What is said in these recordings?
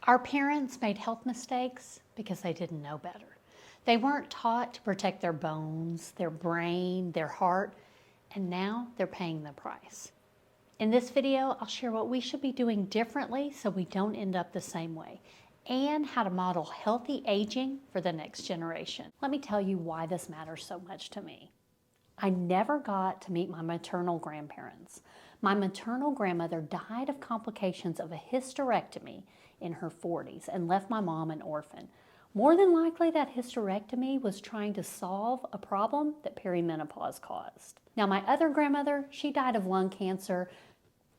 Our parents made health mistakes because they didn't know better. They weren't taught to protect their bones, their brain, their heart, and now they're paying the price. In this video, I'll share what we should be doing differently so we don't end up the same way, and how to model healthy aging for the next generation. Let me tell you why this matters so much to me. I never got to meet my maternal grandparents. My maternal grandmother died of complications of a hysterectomy in her 40s and left my mom an orphan. More than likely, that hysterectomy was trying to solve a problem that perimenopause caused. Now, my other grandmother, she died of lung cancer,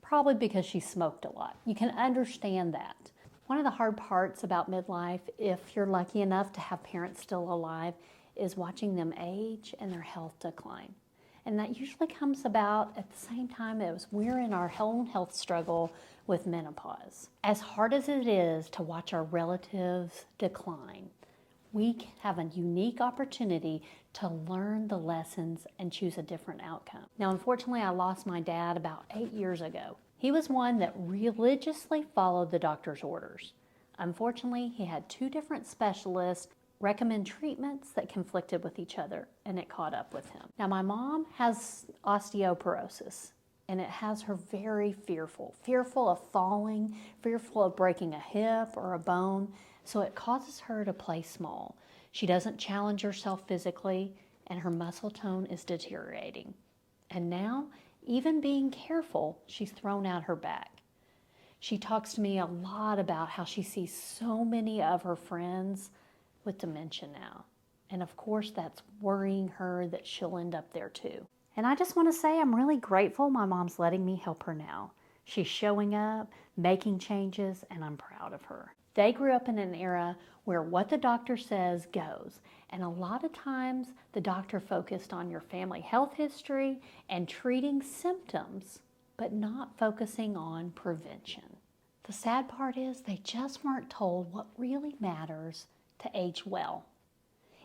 probably because she smoked a lot. You can understand that. One of the hard parts about midlife, if you're lucky enough to have parents still alive, is watching them age and their health decline. And that usually comes about at the same time as we're in our own health struggle with menopause. As hard as it is to watch our relatives decline, we have a unique opportunity to learn the lessons and choose a different outcome. Now, unfortunately, I lost my dad about 8 years ago. He was one that religiously followed the doctor's orders. Unfortunately, he had 2 different specialists recommend treatments that conflicted with each other, and it caught up with him. Now, my mom has osteoporosis, and it has her very fearful of falling, fearful of breaking a hip or a bone, so it causes her to play small. She doesn't challenge herself physically, and her muscle tone is deteriorating. And now, even being careful, she's thrown out her back. She talks to me a lot about how she sees so many of her friends with dementia now. And of course, that's worrying her that she'll end up there too. And I just want to say I'm really grateful my mom's letting me help her now. She's showing up, making changes, and I'm proud of her. They grew up in an era where what the doctor says goes. And a lot of times the doctor focused on your family health history and treating symptoms, but not focusing on prevention. The sad part is they just weren't told what really matters to age well.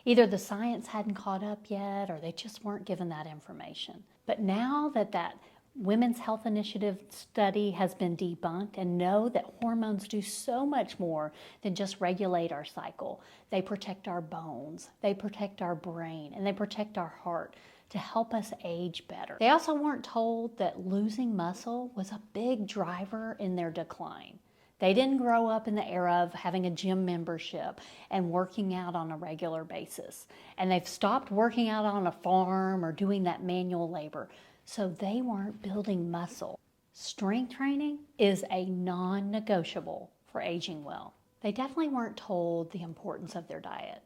Either the science hadn't caught up yet, or they just weren't given that information. But now that Women's Health Initiative study has been debunked, and know that hormones do so much more than just regulate our cycle. They protect our bones, they protect our brain, and they protect our heart to help us age better. They also weren't told that losing muscle was a big driver in their decline. They didn't grow up in the era of having a gym membership and working out on a regular basis. And they've stopped working out on a farm or doing that manual labor. So they weren't building muscle. Strength training is a non-negotiable for aging well. They definitely weren't told the importance of their diet,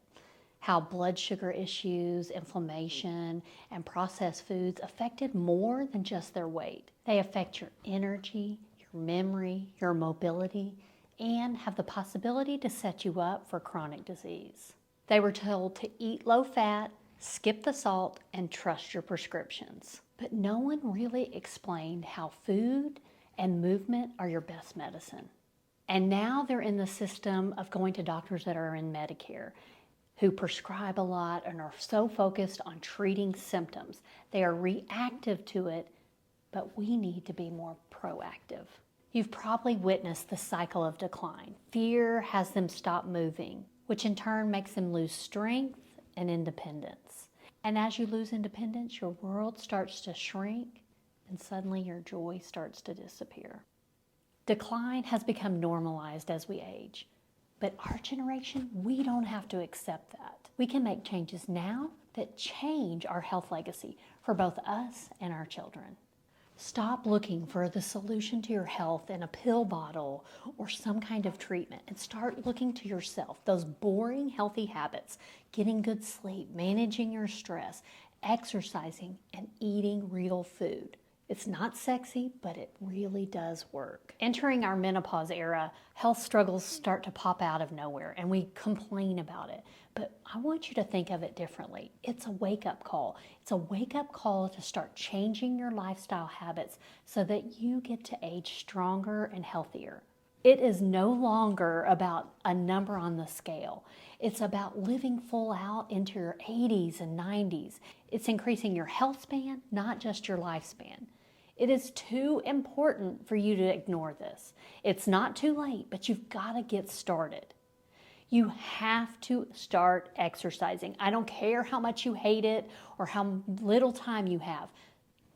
how blood sugar issues, inflammation, and processed foods affected more than just their weight. They affect your energy, memory, your mobility, and have the possibility to set you up for chronic disease. They were told to eat low fat, skip the salt, and trust your prescriptions. But no one really explained how food and movement are your best medicine. And now they're in the system of going to doctors that are in Medicare, who prescribe a lot and are so focused on treating symptoms. They are reactive to it, but we need to be more proactive. You've probably witnessed the cycle of decline. Fear has them stop moving, which in turn makes them lose strength and independence. And as you lose independence, your world starts to shrink, and suddenly your joy starts to disappear. Decline has become normalized as we age. But our generation, we don't have to accept that. We can make changes now that change our health legacy for both us and our children. Stop looking for the solution to your health in a pill bottle or some kind of treatment, and start looking to yourself. Those boring healthy habits, getting good sleep, managing your stress, exercising, and eating real food. It's not sexy, but it really does work. Entering our menopause era, health struggles start to pop out of nowhere, and we complain about it. But I want you to think of it differently. It's a wake-up call. It's a wake-up call to start changing your lifestyle habits so that you get to age stronger and healthier. It is no longer about a number on the scale. It's about living full out into your 80s and 90s. It's increasing your health span, not just your lifespan. It is too important for you to ignore this. It's not too late, but you've got to get started. You have to start exercising. I don't care how much you hate it or how little time you have.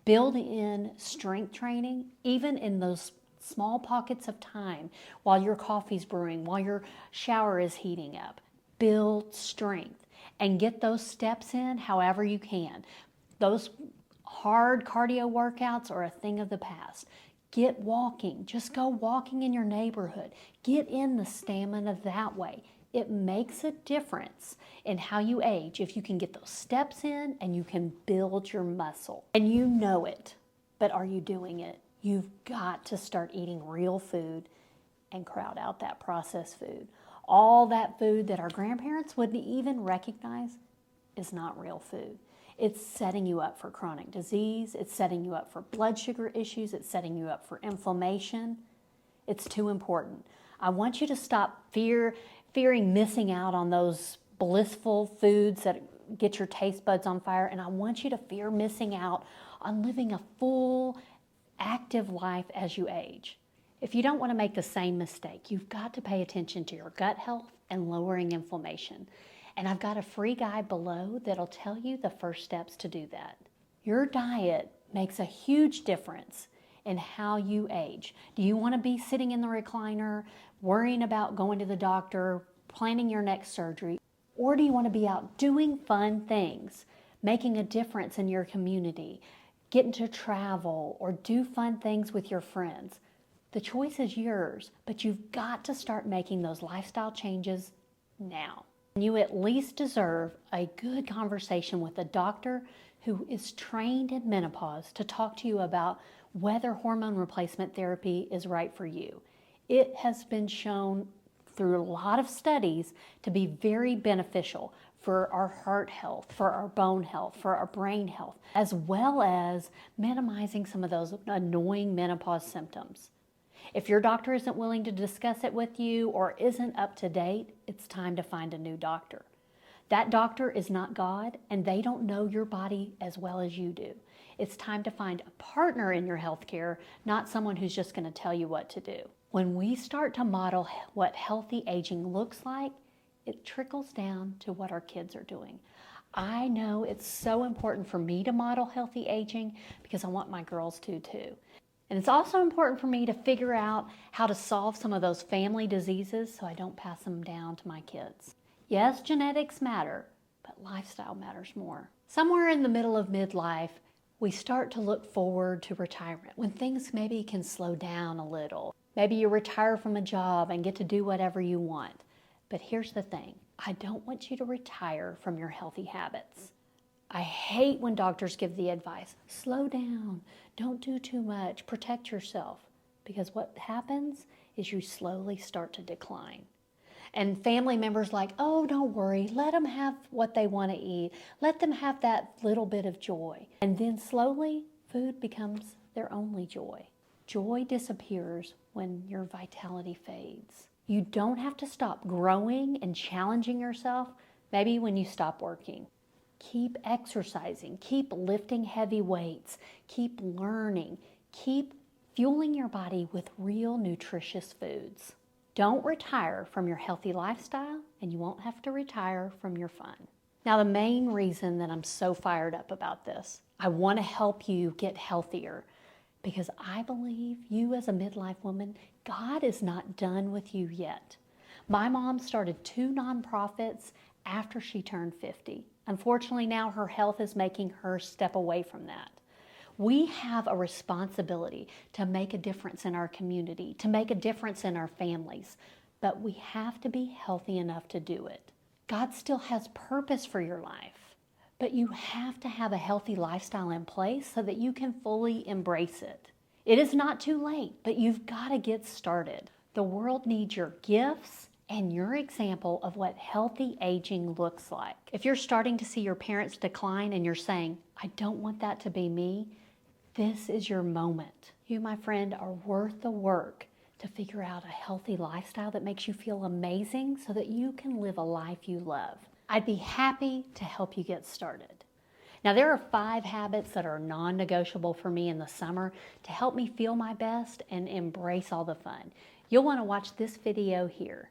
Build in strength training, even in those small pockets of time while your coffee's brewing, while your shower is heating up. Build strength and get those steps in however you can. Those hard cardio workouts are a thing of the past. Get walking. Just go walking in your neighborhood. Get in the stamina that way. It makes a difference in how you age if you can get those steps in and you can build your muscle. And you know it, but are you doing it? You've got to start eating real food and crowd out that processed food. All that food that our grandparents wouldn't even recognize is not real food. It's setting you up for chronic disease. It's setting you up for blood sugar issues. It's setting you up for inflammation. It's too important. I want you to stop fearing missing out on those blissful foods that get your taste buds on fire. And I want you to fear missing out on living a full, active life as you age. If you don't want to make the same mistake, you've got to pay attention to your gut health and lowering inflammation. And I've got a free guide below that'll tell you the first steps to do that. Your diet makes a huge difference in how you age. Do you want to be sitting in the recliner, worrying about going to the doctor, planning your next surgery? Or do you want to be out doing fun things, making a difference in your community, getting to travel or do fun things with your friends? The choice is yours, but you've got to start making those lifestyle changes now. You at least deserve a good conversation with a doctor who is trained in menopause to talk to you about whether hormone replacement therapy is right for you. It has been shown through a lot of studies to be very beneficial for our heart health, for our bone health, for our brain health, as well as minimizing some of those annoying menopause symptoms. If your doctor isn't willing to discuss it with you or isn't up to date, it's time to find a new doctor. That doctor is not God, and they don't know your body as well as you do. It's time to find a partner in your healthcare, not someone who's just going to tell you what to do. When we start to model what healthy aging looks like, it trickles down to what our kids are doing. I know it's so important for me to model healthy aging because I want my girls to too. And it's also important for me to figure out how to solve some of those family diseases so I don't pass them down to my kids. Yes, genetics matter, but lifestyle matters more. Somewhere in the middle of midlife, we start to look forward to retirement when things maybe can slow down a little. Maybe you retire from a job and get to do whatever you want. But here's the thing, I don't want you to retire from your healthy habits. I hate when doctors give the advice, slow down, don't do too much, protect yourself. Because what happens is you slowly start to decline. And family members like, oh, don't worry, let them have what they want to eat. Let them have that little bit of joy. And then slowly, food becomes their only joy. Joy disappears when your vitality fades. You don't have to stop growing and challenging yourself, maybe when you stop working. Keep exercising, keep lifting heavy weights, keep learning, keep fueling your body with real nutritious foods. Don't retire from your healthy lifestyle, and you won't have to retire from your fun. Now, the main reason that I'm so fired up about this, I want to help you get healthier because I believe you as a midlife woman, God is not done with you yet. My mom started 2 nonprofits after she turned 50. Unfortunately, now her health is making her step away from that. We have a responsibility to make a difference in our community, to make a difference in our families, but we have to be healthy enough to do it. God still has purpose for your life, but you have to have a healthy lifestyle in place so that you can fully embrace it. It is not too late, but you've got to get started. The world needs your gifts and your example of what healthy aging looks like. If you're starting to see your parents decline and you're saying, I don't want that to be me, this is your moment. You, my friend, are worth the work to figure out a healthy lifestyle that makes you feel amazing so that you can live a life you love. I'd be happy to help you get started. Now, there are 5 habits that are non-negotiable for me in the summer to help me feel my best and embrace all the fun. You'll want to watch this video here.